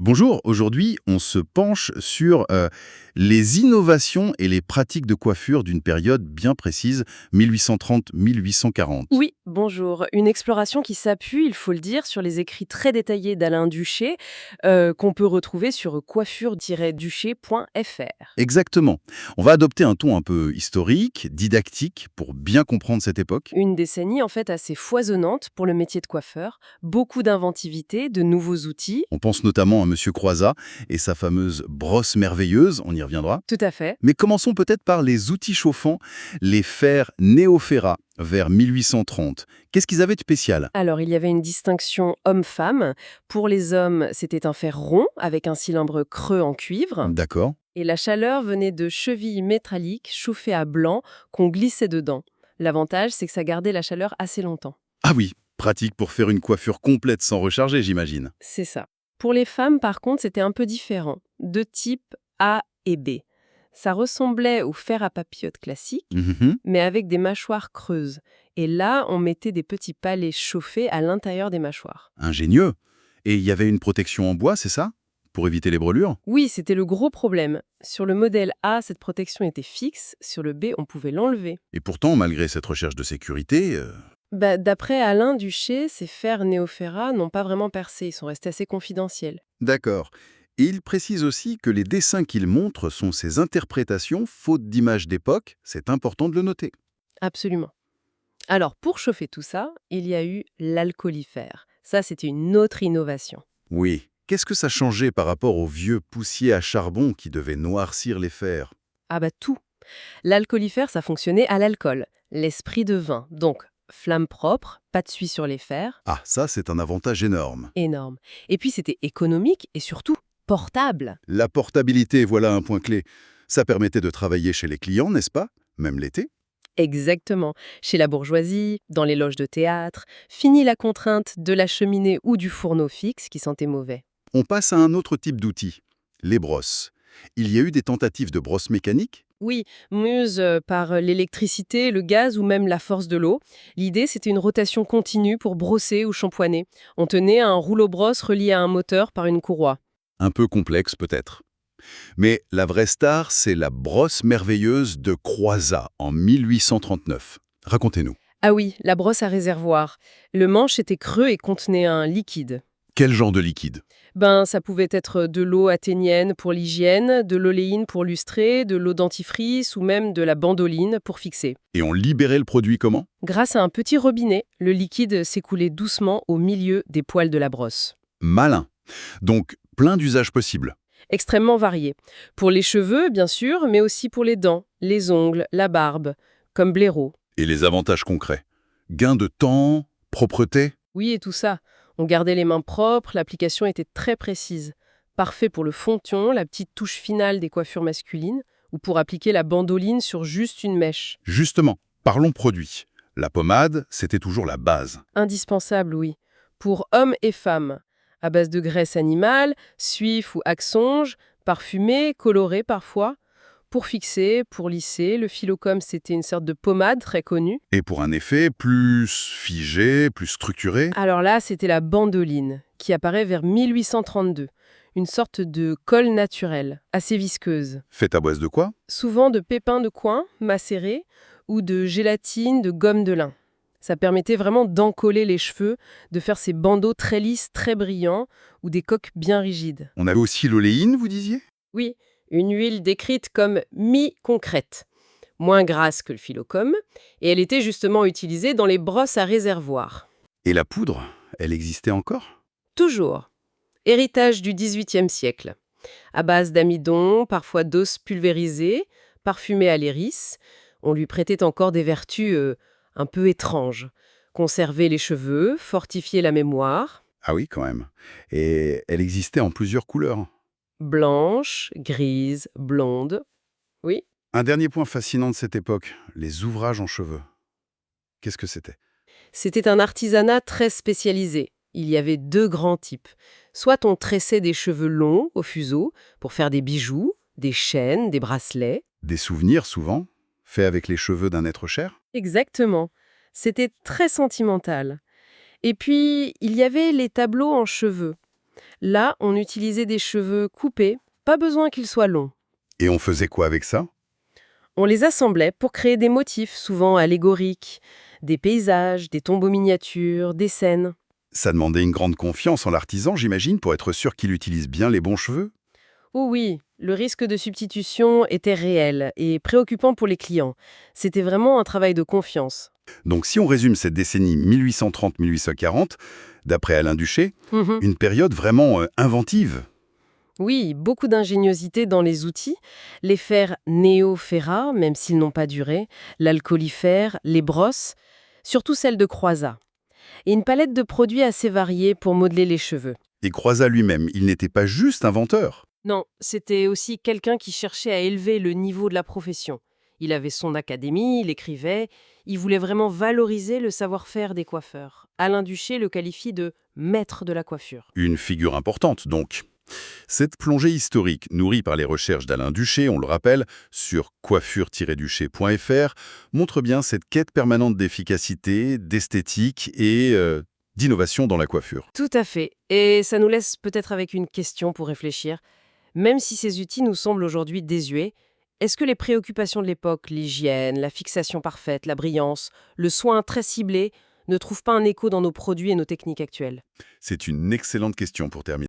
Bonjour, aujourd'hui on se penche sur les innovations et les pratiques de coiffure d'une période bien précise, 1830-1840. Oui, bonjour. Une exploration qui s'appuie, il faut le dire, sur les écrits très détaillés d'Alain Duché, qu'on peut retrouver sur coiffure-duché.fr. Exactement. On va adopter un ton un peu historique, didactique, pour bien comprendre cette époque. Une décennie en fait assez foisonnante pour le métier de coiffeur, beaucoup d'inventivité, de nouveaux outils. On pense notamment à Monsieur Croizat et sa fameuse brosse merveilleuse, on y reviendra. Tout à fait. Mais commençons peut-être par les outils chauffants, les fers Néofera vers 1830. Qu'est-ce qu'ils avaient de spécial? Alors, il y avait une distinction homme-femme. Pour les hommes, c'était un fer rond avec un cylindre creux en cuivre. D'accord. Et la chaleur venait de chevilles métalliques chauffées à blanc qu'on glissait dedans. L'avantage, c'est que ça gardait la chaleur assez longtemps. Ah oui, pratique pour faire une coiffure complète sans recharger, j'imagine. C'est ça. Pour les femmes, par contre, c'était un peu différent. De type A et B. Ça ressemblait au fer à papillotes classique, Mhm. mais avec des mâchoires creuses. Et là, on mettait des petits palets chauffés à l'intérieur des mâchoires. Ingénieux. Et il y avait une protection en bois, c'est ça? Pour éviter les brûlures? Oui, c'était le gros problème. Sur le modèle A, cette protection était fixe. Sur le B, on pouvait l'enlever. Et pourtant, malgré cette recherche de sécurité... D'après Alain Duché, ces fers Néofera n'ont pas vraiment percé. Ils sont restés assez confidentiels. D'accord. Et il précise aussi que les dessins qu'il montre sont ses interprétations, faute d'images d'époque. C'est important de le noter. Absolument. Alors, pour chauffer tout ça, il y a eu l'alcoolifère. Ça, c'était une autre innovation. Oui. Qu'est-ce que ça changeait par rapport aux vieux poussiers à charbon qui devaient noircir les fers? Ah bah tout. L'alcoolifère, ça fonctionnait à l'alcool, l'esprit de vin. Donc, flamme propre, pas de suie sur les fers, Ah, ça, c'est un avantage énorme. énorme. Et puis, c'était économique et surtout portable. La portabilité, voilà un point clé. Ça permettait de travailler chez les clients, n'est-ce pas? Même l'été. Exactement. Chez la bourgeoisie, dans les loges de théâtre, fini la contrainte de la cheminée ou du fourneau fixe qui sentait mauvais. On passe à un autre type d'outil, les brosses. Il y a eu des tentatives de brosses mécaniques? Oui, muse par l'électricité, le gaz ou même la force de l'eau. L'idée, c'était une rotation continue pour brosser ou shampoiner. On tenait un rouleau-brosse relié à un moteur par une courroie. Un peu complexe peut-être. Mais la vraie star, c'est la brosse merveilleuse de Croizat en 1839. Racontez-nous. Ah oui, la brosse à réservoir. Le manche était creux et contenait un liquide. Quel genre de liquide? Ça pouvait être de l'eau athénienne pour l'hygiène, de l'oléine pour lustrer, de l'eau dentifrice ou même de la bandoline pour fixer. Et on libérait le produit comment? Grâce à un petit robinet, le liquide s'écoulait doucement au milieu des poils de la brosse. Malin. Donc, plein d'usages possibles. Extrêmement varié. Pour les cheveux, bien sûr, mais aussi pour les dents, les ongles, la barbe, comme blaireau. Et les avantages concrets? Gain de temps, propreté? Oui, et tout ça. On gardait les mains propres, l'application était très précise. Parfait pour le fond-de-teint, la petite touche finale des coiffures masculines, ou pour appliquer la bandoline sur juste une mèche. Justement, parlons produits. La pommade, c'était toujours la base. Indispensable, oui. Pour hommes et femmes. À base de graisse animale, suif ou axonge, parfumé, coloré parfois. Pour fixer, pour lisser, le philocome, c'était une sorte de pommade très connue. Et pour un effet plus figé, plus structuré? Alors là, c'était la bandoline, qui apparaît vers 1832. Une sorte de colle naturelle, assez visqueuse. Fait à base de quoi? Souvent de pépins de coin, macérés, ou de gélatine, de gomme de lin. Ça permettait vraiment d'encoller les cheveux, de faire ces bandeaux très lisses, très brillants, ou des coques bien rigides. On avait aussi l'oléine, vous disiez? Oui, une huile décrite comme mi-concrète, moins grasse que le philocome, et elle était justement utilisée dans les brosses à réservoir. Et la poudre, elle existait encore? Toujours. Héritage du XVIIIe siècle. À base d'amidon, parfois d'os pulvérisé, parfumé à l'iris, on lui prêtait encore des vertus un peu étranges. Conserver les cheveux, fortifier la mémoire. Ah oui, quand même. Et elle existait en plusieurs couleurs. Blanche, grise, blonde. Oui. Un dernier point fascinant de cette époque, les ouvrages en cheveux. Qu'est-ce que c'était? C'était un artisanat très spécialisé. Il y avait deux grands types. Soit on tressait des cheveux longs au fuseau pour faire des bijoux, des chaînes, des bracelets. Des souvenirs, souvent, faits avec les cheveux d'un être cher? Exactement. C'était très sentimental. Et puis, il y avait les tableaux en cheveux. Là, on utilisait des cheveux coupés, pas besoin qu'ils soient longs. Et on faisait quoi avec ça? On les assemblait pour créer des motifs, souvent allégoriques, des paysages, des tombeaux miniatures, des scènes. Ça demandait une grande confiance en l'artisan, j'imagine, pour être sûr qu'il utilise bien les bons cheveux? Oh oui, le risque de substitution était réel et préoccupant pour les clients. C'était vraiment un travail de confiance. Donc si on résume cette décennie 1830-1840, d'après Alain Duché, Mhm. une période vraiment inventive. Oui, beaucoup d'ingéniosité dans les outils, les fers néo-ferrat, même s'ils n'ont pas duré, l'alcoolifère, les brosses, surtout celles de Croizat, et une palette de produits assez variés pour modeler les cheveux. Et Croizat lui-même, il n'était pas juste inventeur. Non, c'était aussi quelqu'un qui cherchait à élever le niveau de la profession. Il avait son académie, il écrivait, il voulait vraiment valoriser le savoir-faire des coiffeurs. Alain Duché le qualifie de maître de la coiffure. Une figure importante, donc. Cette plongée historique, nourrie par les recherches d'Alain Duché, on le rappelle, sur coiffure-duché.fr, montre bien cette quête permanente d'efficacité, d'esthétique et d'innovation dans la coiffure. Tout à fait. Et ça nous laisse peut-être avec une question pour réfléchir. Même si ces outils nous semblent aujourd'hui désuets, est-ce que les préoccupations de l'époque, l'hygiène, la fixation parfaite, la brillance, le soin très ciblé, ne trouvent pas un écho dans nos produits et nos techniques actuelles? C'est une excellente question pour terminer.